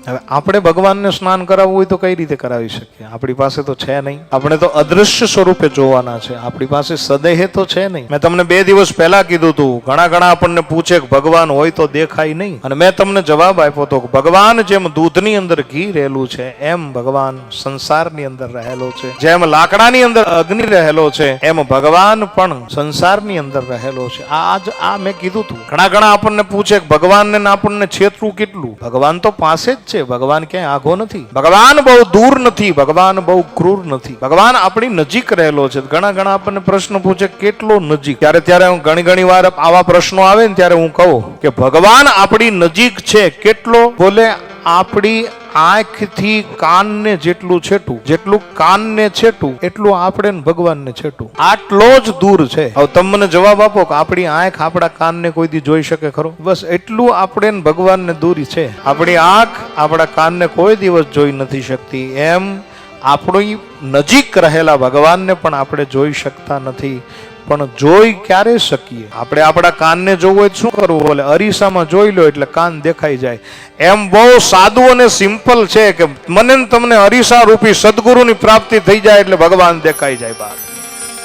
હવે આપણે ભગવાનને સ્નાન કરાવવું હોય તો કઈ રીતે કરાવી શકીએ? આપણી પાસે તો છે નહીં. આપણે તો અદૃશ્ય સ્વરૂપે જોવાના છે. આપણી પાસે સદેહ તો છે નહીં. મેં તમને 2 દિવસ પહેલા કીધું હતું, ઘણા આપણને પૂછે કે ભગવાન હોય તો દેખાય નહીં, અને મેં તમને જવાબ આપ્યો હતો કે ભગવાન જેમ દૂધની અંદર ઘી રહેલું છે એમ ભગવાન સંસારની અંદર રહેલો છે. જેમ લાકડાની અંદર અગ્નિ રહેલો છે એમ ભગવાન પણ સંસારની અંદર રહેલો છે. આ મેં કીધું હતું. ઘણા આપણને પૂછે કે ભગવાનને આપણને છેતરું કેટલું? ભગવાન તો પાસે જ છે. ભગવાન ક્યાંય આઘો નથી. ભગવાન બહુ દૂર નથી. ભગવાન બહુ ક્રૂર નથી. ભગવાન આપણી નજીક રહેલો છે. ઘણા આપણને પ્રશ્ન પૂછે કેટલો નજીક? ત્યારે હું ઘણી વાર આવા પ્રશ્નો આવે ને ત્યારે હું કહું કે ભગવાન આપણી નજીક છે. કેટલો? બોલે આપણી આંખથી કાનને જેટલું છેટું, જેટલું કાનને છેટું એટલું આપણે ભગવાનને છેટું. આટલો જ દૂર છે. હવે તમે મને જવાબ આપો કે આપણી આંખ આપણા કાનને કોઈ દી જોઈ શકે ખરો? બસ એટલું આપણે ભગવાનને દૂરી છે. આપણી આંખ આપણા કાનને કોઈ દિવસ જોઈ નથી શકતી. એમ આપણી નજીક રહેલા ભગવાનને પણ આપણે જોઈ શકતા નથી. પણ જોઈ ક્યારે શકીએ? આપણે આપણા કાનને જોવું હોય શું કરવું? બોલે અરીસામાં જોઈ લો એટલે કાન દેખાઈ જાય. એમ બહુ સાદું અને સિમ્પલ છે કે મને તમને અરીસા રૂપી સદગુરુની પ્રાપ્તિ થઈ જાય એટલે ભગવાન દેખાઈ જાય બહાર.